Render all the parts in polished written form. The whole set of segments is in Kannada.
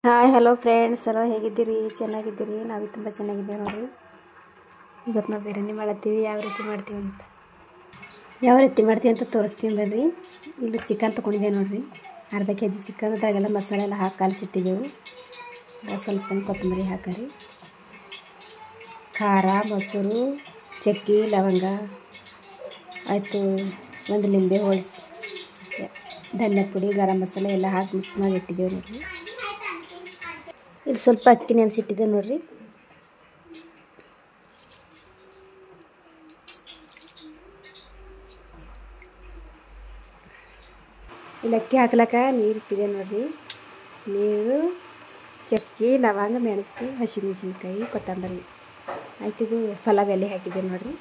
ಹಾಯ್ ಹಲೋ ಫ್ರೆಂಡ್ಸ್ ಎಲ್ಲ ಹೇಗಿದ್ದೀರಿ? ಚೆನ್ನಾಗಿದ್ದೀರಿ? ನಾವು ತುಂಬ ಚೆನ್ನಾಗಿದ್ದೇವೆ ನೋಡಿ. ಇವತ್ತು ನಾವು ಬಿರಿಯಾನಿ ಮಾಡತ್ತೀವಿ. ಯಾವ ರೀತಿ ಮಾಡ್ತೀವಿ ಅಂತ ತೋರಿಸ್ತೀನಿ ಬರ್ರಿ. ಇಲ್ಲಿ ಚಿಕನ್ ತೊಗೊಂಡಿದ್ದೆ ನೋಡಿರಿ, ಅರ್ಧ kg ಚಿಕನ್. ಅದ್ರಾಗೆಲ್ಲ ಮಸಾಲೆ ಎಲ್ಲ ಹಾಕಿ ಕಲಿಸಿಟ್ಟಿದ್ದೆವು. ಸ್ವಲ್ಪ ಕೊತ್ತಂಬರಿ ಹಾಕರಿ, ಖಾರ, ಮೊಸರು, ಚಕ್ಕೆ, ಲವಂಗ ಆಯಿತು, ಒಂದು ಲಿಂಬೆ ಹೋಳಿ, ಧನಿಯಾ ಪುಡಿ, ಗರಂ ಮಸಾಲೆ ಎಲ್ಲ ಹಾಕಿ ಮಿಕ್ಸ್ ಮಾಡಿ ಇಟ್ಟಿದ್ದೇವೆ ನೋಡಿರಿ. ಇಲ್ಲಿ ಸ್ವಲ್ಪ ಅಕ್ಕಿ ನೆನೆಸಿಟ್ಟಿದ್ದೆ ನೋಡಿರಿ. ಇಲ್ಲಿ ಅಕ್ಕಿ ಹಾಕ್ಲಕ್ಕ ನೀರು ಇಟ್ಟಿದೆ ನೋಡಿರಿ. ನೀರು, ಚಕ್ಕೆ, ಲವಂಗ, ಮೆಣಸು, ಹಸಿಮೆಣಸಿನ್ಕಾಯಿ, ಕೊತ್ತಂಬರಿ ಆಯ್ತು. ಇದು ಪಲಾವ್ ಎಲೆ ಹಾಕಿದೆ ನೋಡಿರಿ.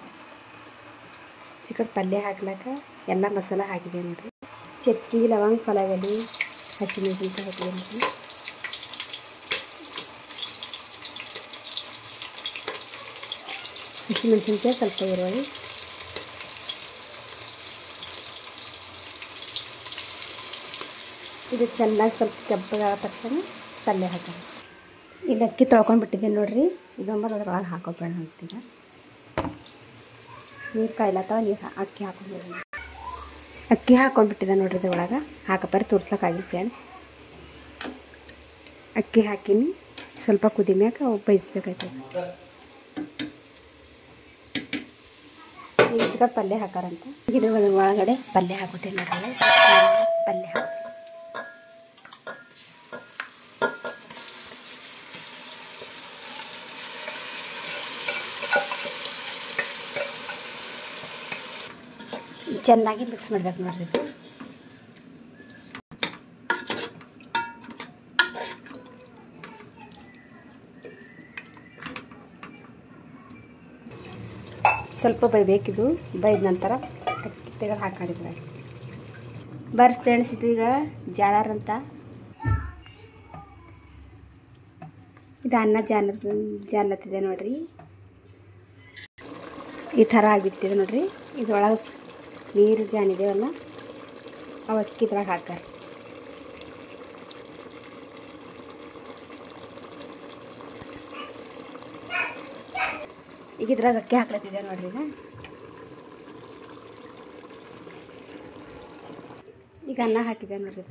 ಚಿಕನ್ ಪಲ್ಯ ಹಾಕ್ಲಕ್ಕ ಎಲ್ಲ ಮಸಾಲ ಹಾಕಿದೆ ನೋಡಿರಿ. ಚಕ್ಕೆ, ಲವಂಗ, ಪಲಾವ್ ಎಲೆ, ಹಸಿಮೆಣಸಿನ್ಕಾಯಿ ಹಾಕಿದೆ ನೋಡಿರಿ. ಹಸಿಮೆಣಸಿನ್ಕಾಯಿ, ಸ್ವಲ್ಪ ಈರುಳ್ಳಿ, ಇದು ಚೆನ್ನಾಗಿ ಸ್ವಲ್ಪ ಕೆಂಪಗಾದ ತಕ್ಷಣ ಪಲ್ಯ ಹಾಕೋಣ. ಇಲ್ಲಿ ಅಕ್ಕಿ ತೊಳ್ಕೊಂಡು ಬಿಟ್ಟಿದ್ದೀನಿ ನೋಡಿರಿ. ಇದೊಂಬತ್ತು ಅದ್ರೊಳಗೆ ಹಾಕೋಬೇಡ ಅಂತೀಗ. ನೀರು ಕಾಯ್ಲತ್ತಾವ, ಅಕ್ಕಿ ಹಾಕೊಂಡ್ಬಿಟ್ಟಿದೆ ನೋಡಿರಿ. ಇದ್ರೊಳಗೆ ಹಾಕಪ್ಪಾರಿ ತೋರ್ಸ್ಲಕ್ಕಾಗಿಲ್ಲ ಫ್ರೆಂಡ್ಸ್. ಅಕ್ಕಿ ಹಾಕಿನಿ, ಸ್ವಲ್ಪ ಕುದಿ ಮ್ಯಾಕ ಅವು ಬೇಯಿಸ್ಬೇಕಾಯ್ತದೆ. ಈಗ ಚಿಕನ್ ಪಲ್ಯ ಹಾಕಾರಂತ ಇದ್ರ ಒಳಗಡೆ ಪಲ್ಯ ಹಾಕುತ್ತೇನೆ ನೋಡ್ರಿ. ಪಲ್ಯ ಹಾಕ್ತೀನಿ. ಚೆನ್ನಾಗಿ ಮಿಕ್ಸ್ ಮಾಡ್ಬೇಕು ನೋಡ್ರಿ. ಸ್ವಲ್ಪ ಬೈಬೇಕಿದು. ಬೈದ ನಂತರ ಅಕ್ಕಿ ತೆಗೆದು ಹಾಕೊಂಡಿದ್ರೆ ಬರ್ರಿ ಫ್ರೆಂಡ್ಸ್. ಇದು ಈಗ ಜಾಲರ್ ಅಂತ, ಇದು ಅನ್ನ ಜಾಲತ್ತಿದೆ ನೋಡ್ರಿ. ಈ ಥರ ಆಗಿಬಿಟ್ಟಿದೆ ನೋಡ್ರಿ. ಇದ್ರೊಳಗೆ ನೀರು ಜಾನಿದೇವಲ್ಲ, ಅವು ಅಕ್ಕಿ ಇದ್ರಾಗ ಹಾಕ್ತಾರೆ. ಈಗ ಇದ್ರಾಗ ಅಕ್ಕಿ ಹಾಕ್ಲತ್ತಿದೆ ನೋಡ್ರಿ. ಈಗ ಅನ್ನ ಹಾಕಿದೆ ನೋಡ್ರಿ.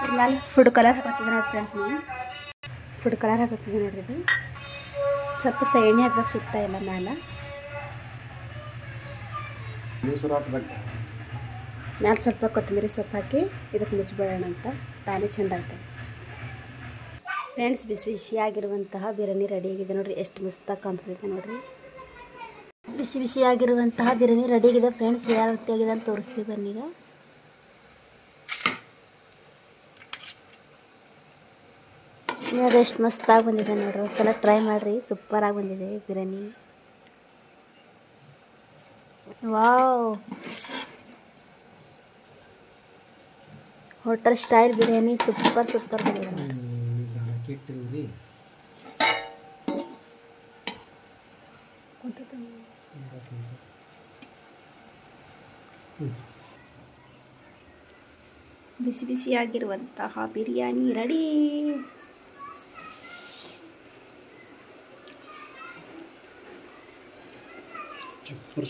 ಇದು ಮೇಲೆ ಫುಡ್ ಕಲರ್ ಹಾಕತ್ತಿದೆ ನೋಡಿ ಫ್ರೆಂಡ್ಸ್. ನೀವು ಫುಡ್ ಕಲರ್ ಹಾಕತ್ತಿದೆ ನೋಡ್ರಿ. ಇದು ಸ್ವಲ್ಪ ಸೈಣಿ ಹಾಕ್ಬೇಕು, ಸುತ್ತ ಇಲ್ಲ ಮ್ಯಾಲೆ ಸ್ವಲ್ಪ ಕೊತ್ತಂಬರಿ ಸೊಪ್ಪು ಹಾಕಿ ಇದಕ್ಕೆ ಮುಚ್ಚಿಬಿಡೋಣ ಅಂತ. ತಾನೇ ಚೆಂದ ಆಗ್ತದೆ ಫ್ರೆಂಡ್ಸ್. ಬಿಸಿ ಬಿಸಿಯಾಗಿರುವಂತಹ ಬಿರಿಯಾನಿ ರೆಡಿಯಾಗಿದೆ ನೋಡಿರಿ. ಎಷ್ಟು ಮಸ್ತಾಗಿ ಕಾಣ್ತದೆ ನೋಡಿರಿ. ಬಿಸಿ ಬಿಸಿಯಾಗಿರುವಂತಹ ಬಿರಿಯಾನಿ ರೆಡಿಯಾಗಿದೆ ಫ್ರೆಂಡ್ಸ್. ಯಾವ ರೀತಿಯಾಗಿದೆ ಅಂತ ತೋರಿಸ್ತೀವಿ ಬನ್ನೀಗ. ಅದು ಎಷ್ಟು ಮಸ್ತಾಗಿ ಬಂದಿದೆ ನೋಡ್ರಿ. ಒಂದ್ಸಲ ಟ್ರೈ ಮಾಡಿರಿ, ಸೂಪರಾಗಿ ಬಂದಿದೆ biryani. Wow, hotel style biryani super ಬಂದಿದೆ ನೋಡಿ. ಬಿಸಿ ಬಿಸಿಯಾಗಿರುವಂತಹ ಬಿರಿಯಾನಿ ರೆಡಿ. ಸೂಪರ್